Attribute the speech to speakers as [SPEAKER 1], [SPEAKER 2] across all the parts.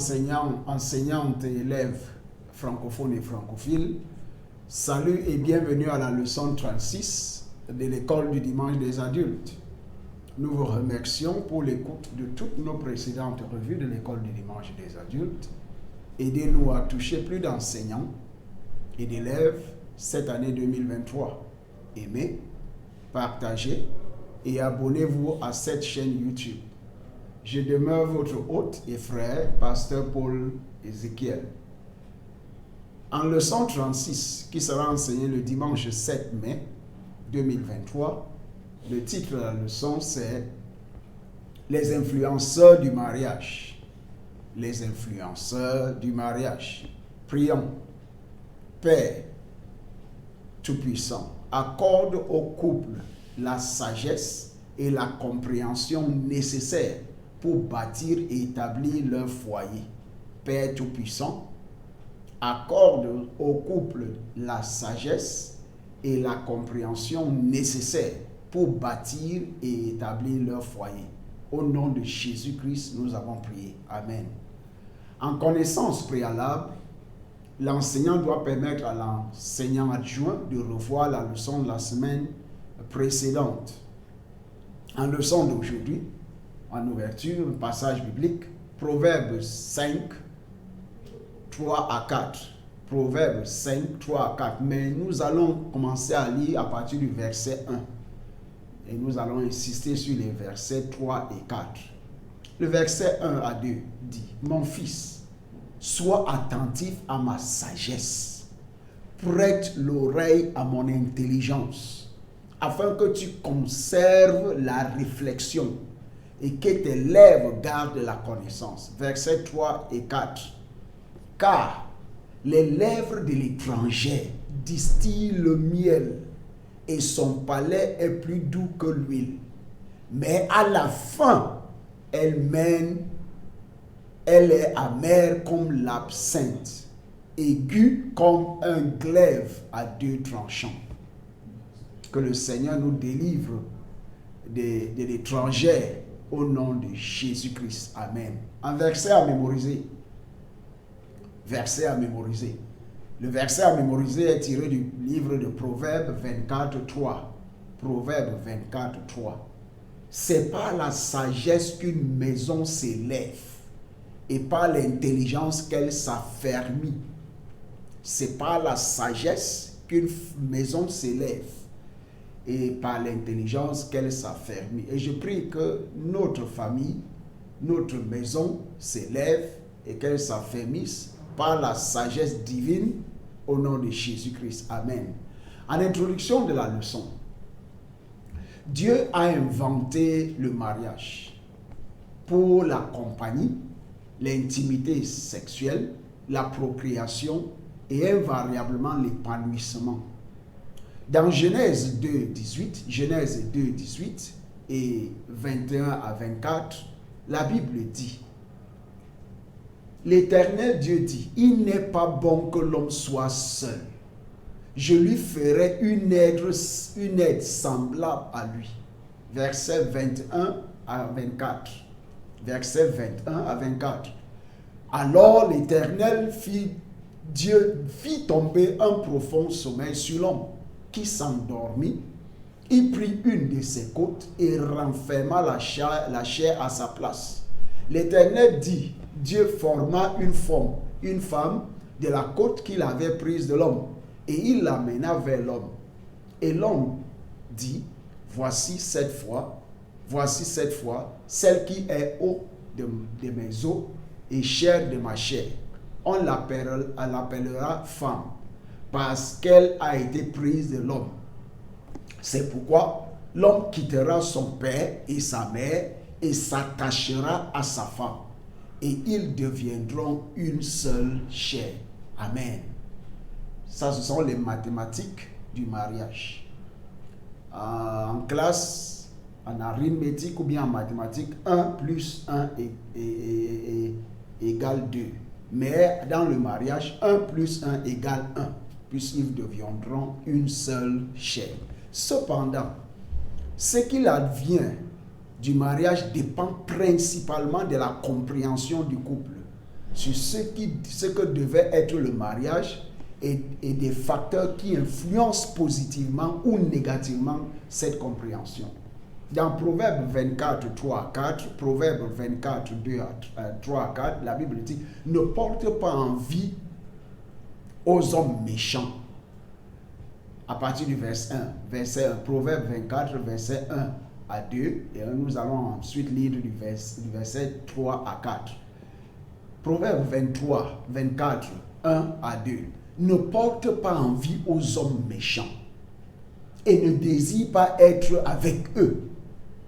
[SPEAKER 1] enseignants, enseignantes et élèves francophones et francophiles, salut et bienvenue à la leçon 36 de l'école du dimanche des adultes. Nous vous remercions pour l'écoute de toutes nos précédentes revues de l'école du dimanche des adultes. Aidez-nous à toucher plus d'enseignants et d'élèves cette année 2023. Aimez, partagez et abonnez-vous à cette chaîne YouTube. Je demeure votre hôte et frère, pasteur Paul Ézéchiel. En leçon 36, qui sera enseignée le dimanche 7 mai 2023, le titre de la leçon c'est « Les influenceurs du mariage ». Les influenceurs du mariage. Prions. Père Tout-Puissant, accorde au couple la sagesse et la compréhension nécessaires pour bâtir et établir leur foyer. Père Tout-Puissant, accorde au couple la sagesse et la compréhension nécessaires pour bâtir et établir leur foyer. Au nom de Jésus-Christ, nous avons prié. Amen. En connaissance préalable, l'enseignant doit permettre à l'enseignant adjoint de revoir la leçon de la semaine précédente. En leçon d'aujourd'hui, en ouverture, un passage biblique, Proverbes 5, 3 à 4. Proverbes 5, 3 à 4. Mais nous allons commencer à lire à partir du verset 1. Et nous allons insister sur les versets 3 et 4. Le verset 1 à 2 dit « Mon fils, sois attentif à ma sagesse, prête l'oreille à mon intelligence, afin que tu conserves la réflexion et que tes lèvres gardent la connaissance. » Versets 3 et 4. « Car les lèvres de l'étranger distillent le miel, et son palais est plus doux que l'huile. Mais à la fin, elle est amère comme l'absinthe, aiguë comme un glaive à deux tranchants. » Que le Seigneur nous délivre de l'étranger au nom de Jésus-Christ. Amen. Un verset à mémoriser. Verset à mémoriser. Le verset à mémoriser est tiré du livre de Proverbes 24, 3. Proverbes 24, 3. C'est par la sagesse qu'une maison s'élève et par l'intelligence qu'elle s'affermit. C'est par la sagesse qu'une maison s'élève et par l'intelligence qu'elle s'affermit. Et je prie que notre famille, notre maison s'élève et qu'elle s'affermisse par la sagesse divine au nom de Jésus-Christ. Amen. En introduction de la leçon, Dieu a inventé le mariage pour la compagnie, l'intimité sexuelle, la procréation et invariablement l'épanouissement. Dans Genèse 2, 18 et 21 à 24, la Bible dit: L'Éternel Dieu dit, il n'est pas bon que l'homme soit seul. Je lui ferai une aide semblable à lui. Verset 21 à 24. Verset 21 à 24. Alors l'Éternel Dieu fit tomber un profond sommeil sur l'homme, qui s'endormit. Il prit une de ses côtes et renferma la chair à sa place. L'Éternel dit, Dieu forma une femme de la côte qu'il avait prise de l'homme, et il l'amena vers l'homme. Et l'homme dit, voici cette fois, celle qui est eau de mes os et chair de ma chair. On l'appellera femme, parce qu'elle a été prise de l'homme. C'est pourquoi l'homme quittera son père et sa mère et s'attachera à sa femme, et ils deviendront une seule chair. Amen. Ça, ce sont les mathématiques du mariage. En classe, en arithmétique ou bien en mathématiques, 1 plus 1 égale 2. Mais dans le mariage, 1 plus 1 égale 1, puisqu'ils deviendront une seule chair. Cependant, ce qu'il advient du mariage dépend principalement de la compréhension du couple. sur ce que devait être le mariage et des facteurs qui influencent positivement ou négativement cette compréhension. Dans Proverbe 24, 3 à 4, Proverbe 24, 3 à 4, la Bible dit « Ne porte pas envie aux hommes méchants ». À partir du verset 1, Proverbe 24, verset 1 à 2, et nous allons ensuite lire du verset 3 à 4. Proverbe 24, 1 à 2. Ne porte pas envie aux hommes méchants et ne désire pas être avec eux,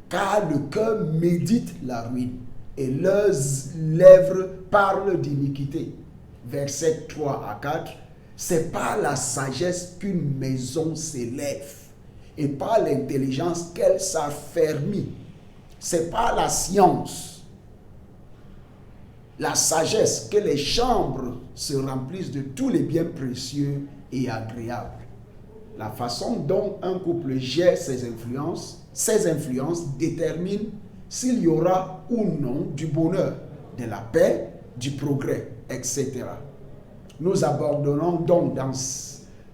[SPEAKER 1] car le cœur médite la ruine et leurs lèvres parlent d'iniquité. Verset 3 à 4. C'est par la sagesse qu'une maison s'élève et par l'intelligence qu'elle s'affermit. C'est par la science, la sagesse que les chambres se remplissent de tous les biens précieux et agréables. La façon dont un couple gère ses influences détermine s'il y aura ou non du bonheur, de la paix, du progrès, etc. Nous aborderons donc dans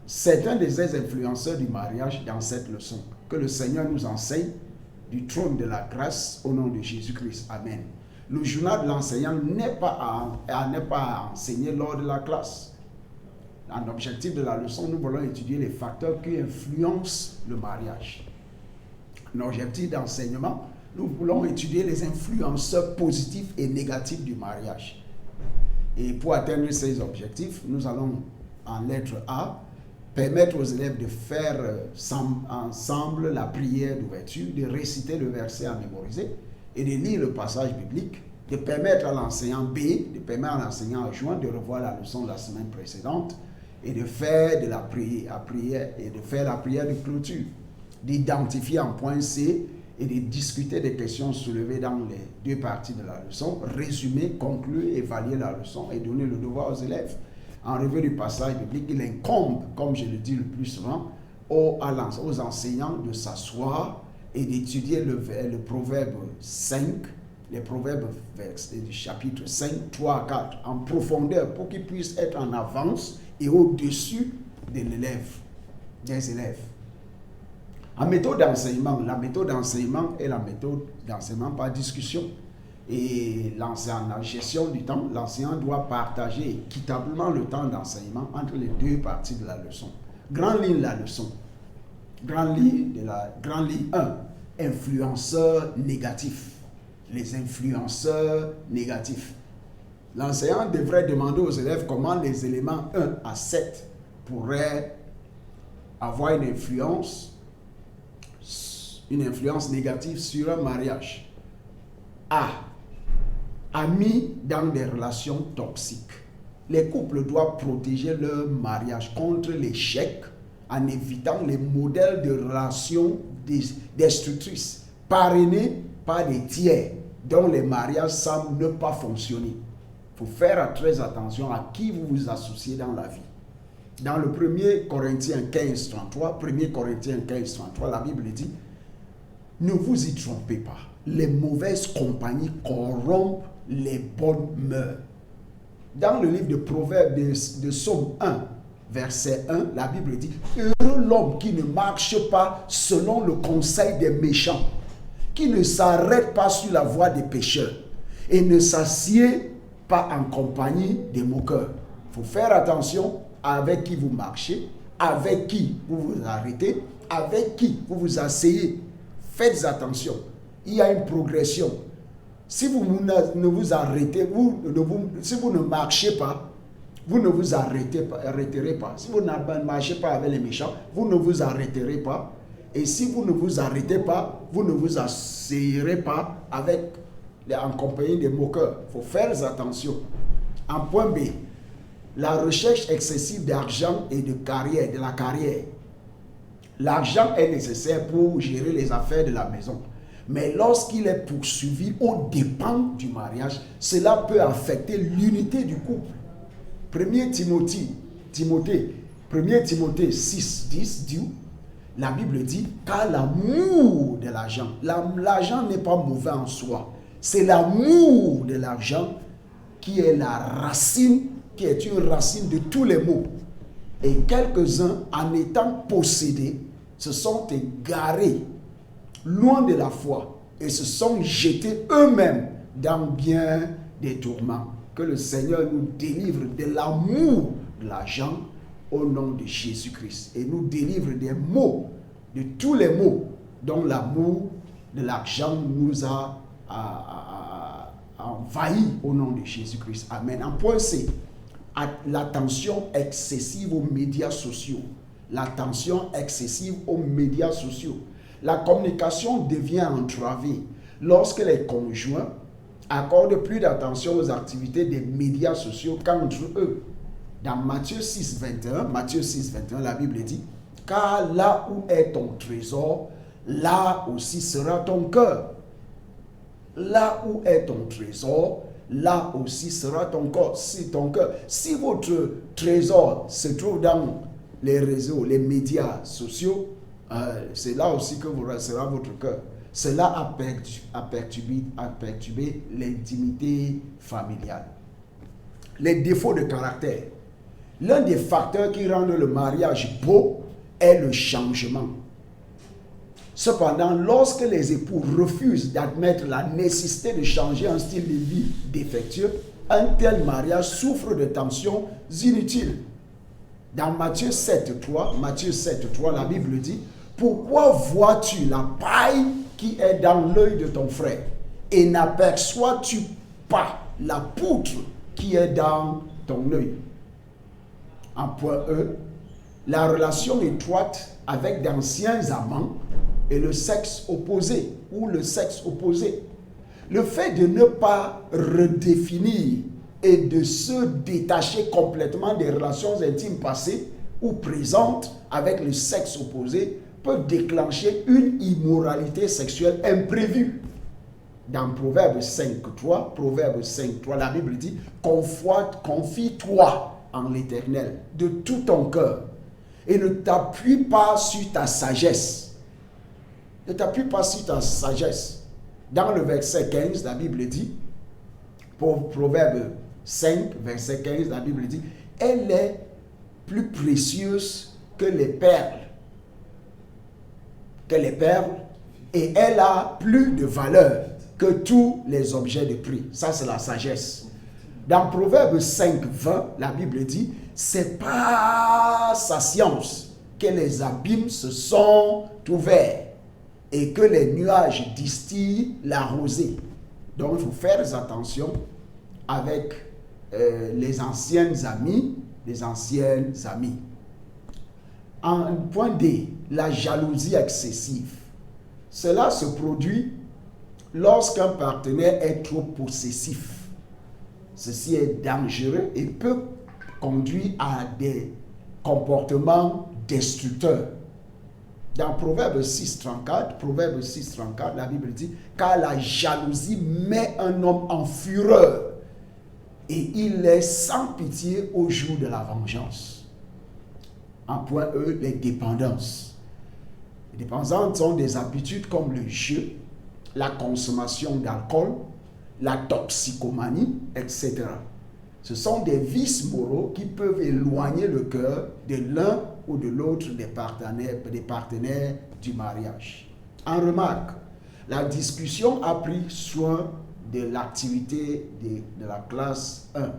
[SPEAKER 1] certains des influenceurs du mariage dans cette leçon. Que le Seigneur nous enseigne du trône de la grâce au nom de Jésus-Christ. Amen. Le journal de l'enseignant n'est pas à enseigner lors de la classe. En objectif de la leçon, nous voulons étudier les facteurs qui influencent le mariage. En objectif d'enseignement, nous voulons étudier les influenceurs positifs et négatifs du mariage. Et pour atteindre ces objectifs, nous allons, en lettre A, permettre aux élèves de faire ensemble la prière d'ouverture, de réciter le verset à mémoriser et de lire le passage biblique, de permettre à l'enseignant B, de permettre à l'enseignant adjoint de revoir la leçon de la semaine précédente et de faire la prière de clôture, d'identifier en point C et de discuter des questions soulevées dans les deux parties de la leçon, résumer, conclure, évaluer la leçon et donner le devoir aux élèves. En revue du passage biblique, il incombe, comme je le dis le plus souvent, aux enseignants de s'asseoir et d'étudier le proverbe 5, les proverbes du chapitre 5, 3 à 4, en profondeur pour qu'ils puissent être en avance et au-dessus des élèves. En méthode d'enseignement, la méthode d'enseignement est la méthode d'enseignement par discussion. Et en la gestion du temps, l'enseignant doit partager équitablement le temps d'enseignement entre les deux parties de la leçon. Grande ligne de la leçon. Grande ligne 1. Influenceurs négatifs. Les influenceurs négatifs. L'enseignant devrait demander aux élèves comment les éléments 1 à 7 pourraient avoir une influence négative sur un mariage. A. Amis dans des relations toxiques. Les couples doivent protéger leur mariage contre l'échec en évitant les modèles de relations destructrices, parrainés par des tiers dont les mariages semblent ne pas fonctionner. Il faut faire très attention à qui vous vous associez dans la vie. Dans le 1 Corinthiens 15, 33, la Bible dit « Ne vous y trompez pas, les mauvaises compagnies corrompent les bonnes mœurs. » Dans le livre de Proverbes de Psaume 1, verset 1, la Bible dit « Heureux l'homme qui ne marche pas selon le conseil des méchants, qui ne s'arrête pas sur la voie des pécheurs et ne s'assied pas en compagnie des moqueurs. » Il faut faire attention avec qui vous marchez, avec qui vous vous arrêtez, avec qui vous vous asseyez. Faites attention. Il y a une progression. Si vous ne vous arrêtez, si vous ne marchez pas, vous ne vous arrêterez pas. Si vous ne marchez pas avec les méchants, vous ne vous arrêterez pas. Et si vous ne vous arrêtez pas, vous ne vous asseyerez pas en compagnie des moqueurs. Il faut faire attention. En point B, la recherche excessive d'argent et de la carrière. L'argent est nécessaire pour gérer les affaires de la maison. Mais lorsqu'il est poursuivi aux dépens du mariage, cela peut affecter l'unité du couple. 1 Timothée 6, 10 dit, la Bible dit, car l'amour de l'argent n'est pas mauvais en soi. C'est l'amour de l'argent qui est la racine, qui est une racine de tous les maux. Et quelques-uns, en étant possédés, se sont égarés loin de la foi et se sont jetés eux-mêmes dans bien des tourments. Que le Seigneur nous délivre de l'amour de l'argent au nom de Jésus-Christ et nous délivre des maux, de tous les maux dont l'amour de l'argent nous a envahi au nom de Jésus-Christ. Amen. En point C, l'attention excessive aux médias sociaux. L'attention excessive aux médias sociaux. La communication devient entravée lorsque les conjoints accordent plus d'attention aux activités des médias sociaux qu'entre eux. Dans Matthieu 6, 21, la Bible dit « Car là où est ton trésor, là aussi sera ton cœur. » Là où est ton trésor, là aussi sera ton corps, ton cœur. Si votre trésor se trouve dans les réseaux, les médias sociaux, c'est là aussi que sera votre cœur. Cela a perturbé l'intimité familiale. Les défauts de caractère. L'un des facteurs qui rendent le mariage beau est le changement. Cependant, lorsque les époux refusent d'admettre la nécessité de changer un style de vie défectueux, un tel mariage souffre de tensions inutiles. Dans Matthieu 7,3, la Bible dit « Pourquoi vois-tu la paille qui est dans l'œil de ton frère et n'aperçois-tu pas la poutre qui est dans ton œil ?» En point E, la relation étroite avec d'anciens amants et le sexe opposé ou le sexe opposé. Le fait de ne pas redéfinir et de se détacher complètement des relations intimes passées ou présentes avec le sexe opposé peut déclencher une immoralité sexuelle imprévue. Dans Proverbe 5.3, la Bible dit « Confie-toi en l'Éternel de tout ton cœur et ne t'appuie pas sur ta sagesse. » Ne t'appuie pas sur ta sagesse. Dans le verset 15, la Bible dit, pour Proverbe 5, verset 15, la Bible dit, elle est plus précieuse que les perles. Et elle a plus de valeur que tous les objets de prix. Ça, c'est la sagesse. Dans Proverbe 5, 20, la Bible dit, c'est par sa science que les abîmes se sont ouverts et que les nuages distillent la rosée. Donc, il faut faire attention avec les anciennes amies. En point D, la jalousie excessive. Cela se produit lorsqu'un partenaire est trop possessif. Ceci est dangereux et peut conduire à des comportements destructeurs. Dans Proverbe 6.34, la Bible dit « Car la jalousie met un homme en fureur et il est sans pitié au jour de la vengeance. » En point E, les dépendances. Les dépendances sont des habitudes comme le jeu, la consommation d'alcool, la toxicomanie, etc. Ce sont des vices moraux qui peuvent éloigner le cœur de l'un ou de l'autre des partenaires du mariage. En remarque, la discussion a pris soin de l'activité de la classe 1.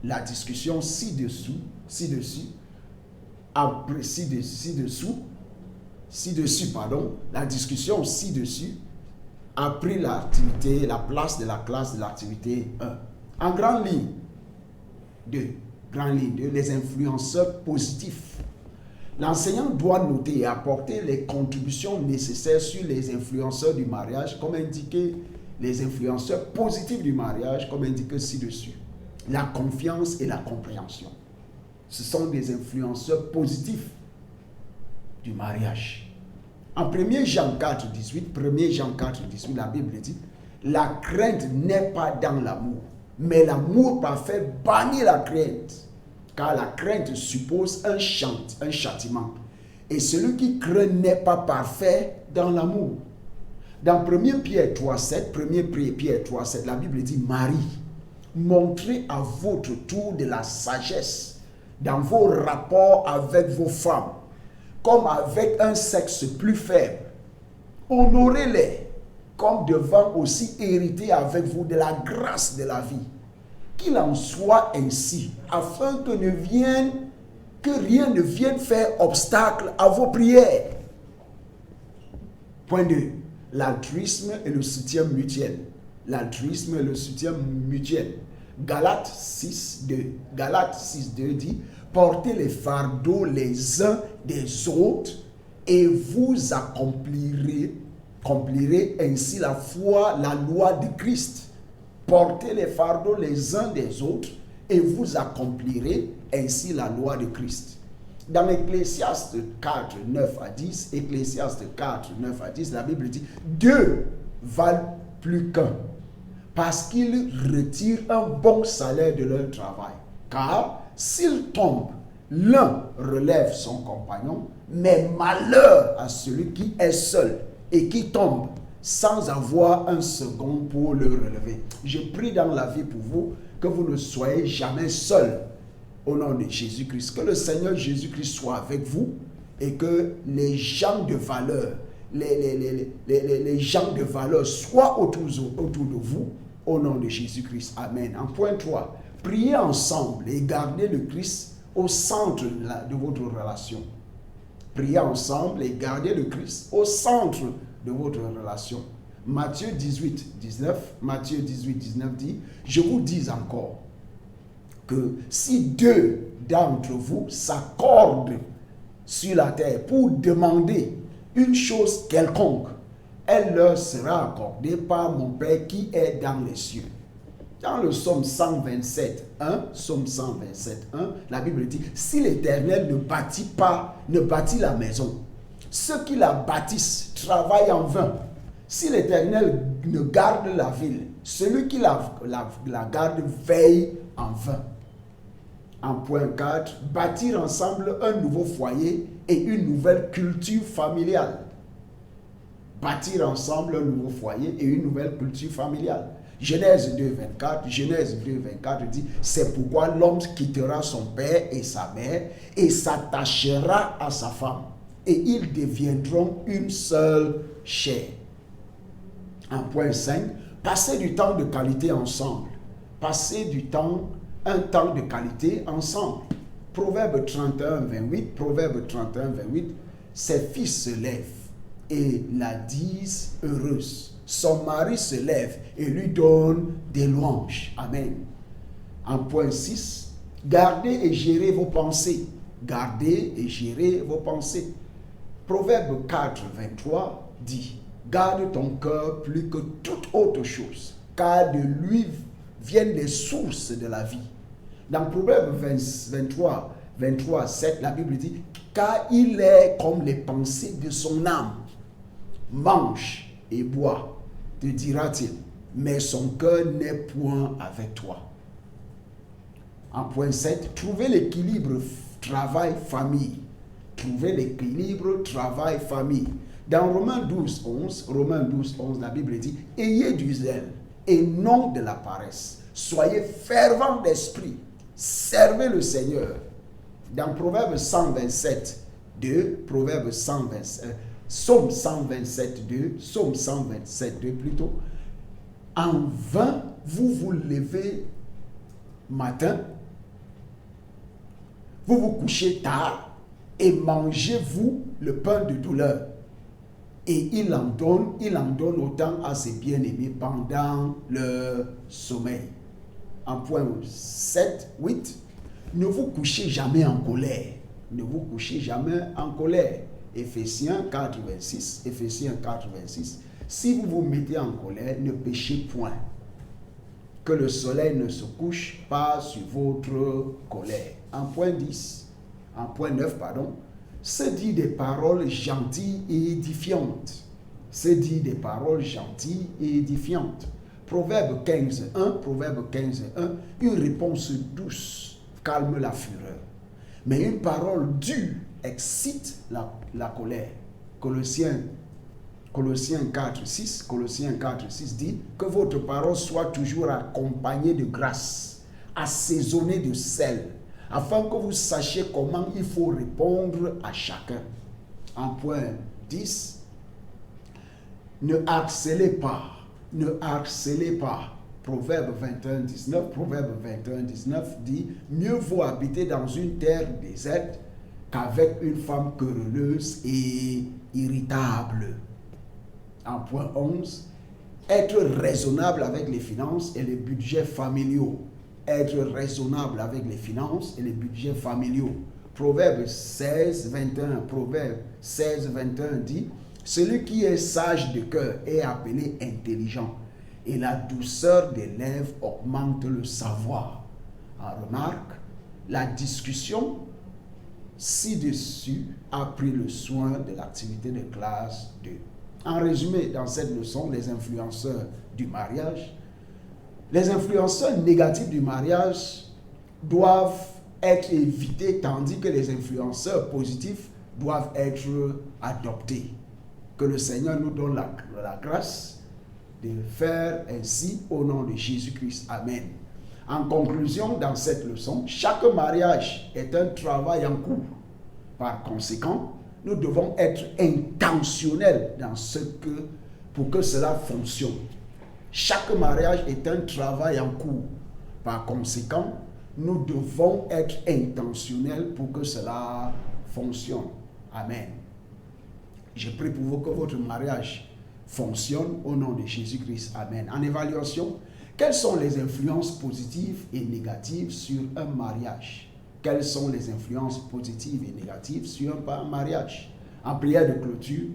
[SPEAKER 1] La discussion ci-dessus a pris la place de la classe de l'activité 1. En grande ligne 2, les influenceurs positifs. L'enseignant doit noter et apporter les contributions nécessaires sur les influenceurs du mariage, comme indiqué, les influenceurs positifs du mariage, comme indiqué ci-dessus. La confiance et la compréhension. Ce sont des influenceurs positifs du mariage. En 1 Jean 4,18, la Bible dit « La crainte n'est pas dans l'amour, mais l'amour parfait bannit la crainte, car la crainte suppose un châtiment. Et celui qui craint n'est pas parfait dans l'amour. » Dans 1 Pierre 3,7, la Bible dit « Marie, Montrez à votre tour de la sagesse dans vos rapports avec vos femmes, comme avec un sexe plus faible. Honorez-les comme devant aussi hériter avec vous de la grâce de la vie. Qu'il en soit ainsi, afin que rien ne vienne faire obstacle à vos prières. Point 2. L'altruisme et le soutien mutuel. L'altruisme et le soutien mutuel. Galates 6:2. Galates 6:2 dit: portez les fardeaux les uns des autres et vous accomplirez ainsi la foi, la loi de Christ. Portez les fardeaux les uns des autres et vous accomplirez ainsi la loi de Christ. Dans Ecclésiaste 4, 9 à 10, Ecclésiaste 4, 9 à 10, la Bible dit: deux valent plus qu'un, parce qu'ils retirent un bon salaire de leur travail. Car s'ils tombent, l'un relève son compagnon, mais malheur à celui qui est seul et qui tombe sans avoir un second pour le relever. Je prie dans la vie pour vous que vous ne soyez jamais seul au nom de Jésus-Christ. Que le Seigneur Jésus-Christ soit avec vous et que les gens de valeur, les gens de valeur soient autour de vous au nom de Jésus-Christ. Amen. En point 3, priez ensemble et gardez le Christ au centre de votre relation. Priez ensemble et gardez le Christ au centre de votre relation. Matthieu 18, 19 dit: je vous dis encore que si deux d'entre vous s'accordent sur la terre pour demander une chose quelconque, elle leur sera accordée par mon Père qui est dans les cieux. Dans le psaume 127, 1, la Bible dit: si l'Éternel ne bâtit la maison, ceux qui la bâtissent travaillent en vain. Si l'Éternel ne garde la ville, celui qui la garde veille en vain. En point 4, bâtir ensemble un nouveau foyer et une nouvelle culture familiale. Bâtir ensemble un nouveau foyer et une nouvelle culture familiale. Genèse 2, 24 dit: c'est pourquoi l'homme quittera son père et sa mère et s'attachera à sa femme, et ils deviendront une seule chair. En point 5, passez du temps de qualité ensemble. Passez un temps de qualité ensemble. Proverbe 31, 28, ses fils se lèvent et la disent heureuse. Son mari se lève et lui donne des louanges. Amen. En point 6, gardez et gérez vos pensées. Gardez et gérez vos pensées. Proverbe 4, 23 dit: garde ton cœur plus que toute autre chose, car de lui viennent les sources de la vie. Dans Proverbe 23, 7, la Bible dit: car il est comme les pensées de son âme. Mange et bois, te dira-t-il, mais son cœur n'est point avec toi. En point 7, trouvez l'équilibre travail-famille. Trouvez l'équilibre travail-famille. Dans Romains 12, 11, la Bible dit: ayez du zèle et non de la paresse. Soyez fervents d'esprit. Servez le Seigneur. Dans Proverbe 127, 2, Psaume 127, 2 plutôt: en vain vous vous levez matin, vous vous couchez tard et mangez-vous le pain de douleur. Et il en donne autant à ses bien-aimés pendant leur sommeil. En point 7, 8, ne vous couchez jamais en colère. Ne vous couchez jamais en colère. Éphésiens 4, 26. Si vous vous mettez en colère, ne péchez point. Que le soleil ne se couche pas sur votre colère. En point 9, se dit des paroles gentilles et édifiantes. Proverbe 15.1, une réponse douce calme la fureur, mais une parole dure excite la colère. Colossiens Colossiens 4, 6 dit que votre parole soit toujours accompagnée de grâce, assaisonnée de sel, afin que vous sachiez comment il faut répondre à chacun. En point 10, ne harcelez pas. Proverbe 21, 19 dit, mieux vaut habiter dans une terre déserte qu'avec une femme querelleuse et irritable. En point 11, être raisonnable avec les finances et les budgets familiaux. Proverbe 16, 21 dit, celui qui est sage de cœur est appelé intelligent, et la douceur des lèvres augmente le savoir. En remarque, la discussion ci-dessus a pris le soin de l'activité de classe 2. En résumé, dans cette leçon, les influenceurs du mariage, les influenceurs négatifs du mariage doivent être évités, tandis que les influenceurs positifs doivent être adoptés. Que le Seigneur nous donne la grâce de faire ainsi au nom de Jésus-Christ. Amen. En conclusion, dans cette leçon, chaque mariage est un travail en cours. Par conséquent, nous devons être intentionnels pour que cela fonctionne. Chaque mariage est un travail en cours. Par conséquent, nous devons être intentionnels pour que cela fonctionne. Amen. Je prie pour vous que votre mariage fonctionne au nom de Jésus-Christ. Amen. En évaluation, quelles sont les influences positives et négatives sur un mariage? Quelles sont les influences positives et négatives sur un mariage? En prière de clôture,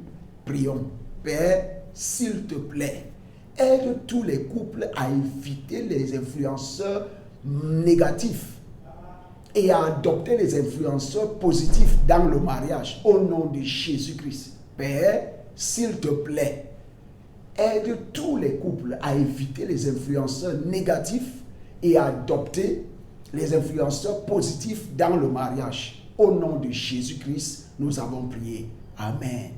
[SPEAKER 1] prions. Père, s'il te plaît, aide tous les couples à éviter les influenceurs négatifs et à adopter les influenceurs positifs dans le mariage au nom de Jésus-Christ. Père, s'il te plaît, aide tous les couples à éviter les influenceurs négatifs et à adopter les influenceurs positifs dans le mariage. Au nom de Jésus-Christ, nous avons prié. Amen.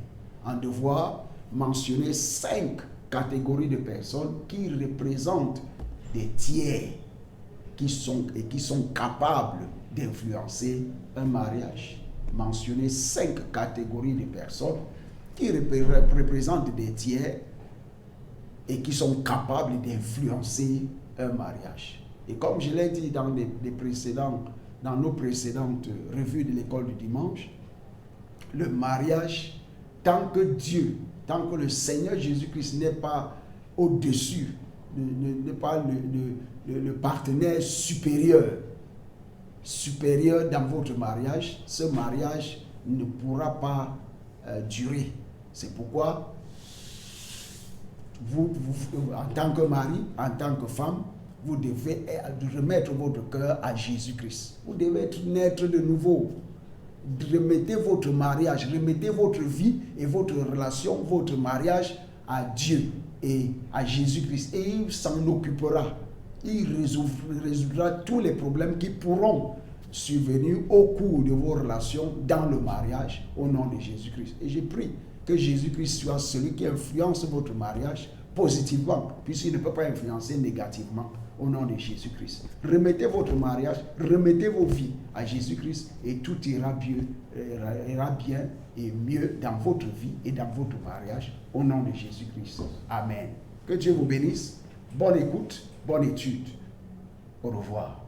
[SPEAKER 1] On devoir mentionner 5 catégories de personnes qui représentent des tiers qui sont capables d'influencer un mariage. Mentionner 5 catégories de personnes qui représentent des tiers et qui sont capables d'influencer un mariage. Et comme je l'ai dit dans nos précédentes revues de l'école du dimanche, le mariage, tant que le Seigneur Jésus-Christ n'est pas au-dessus, n'est pas le partenaire supérieur dans votre mariage, ce mariage ne pourra pas durer. C'est pourquoi vous, en tant que mari, en tant que femme, vous devez remettre votre cœur à Jésus-Christ. Vous devez naître de nouveau. Remettez votre mariage, remettez votre vie et votre relation, votre mariage à Dieu et à Jésus-Christ. Et il s'en occupera. Il résoudra tous les problèmes qui pourront survenir au cours de vos relations dans le mariage au nom de Jésus-Christ. Et je prie que Jésus-Christ soit celui qui influence votre mariage positivement, puisqu'il ne peut pas influencer négativement au nom de Jésus-Christ. Remettez votre mariage, remettez vos vies à Jésus-Christ et tout ira bien et mieux dans votre vie et dans votre mariage au nom de Jésus-Christ. Amen. Que Dieu vous bénisse. Bonne écoute, bonne étude. Au revoir.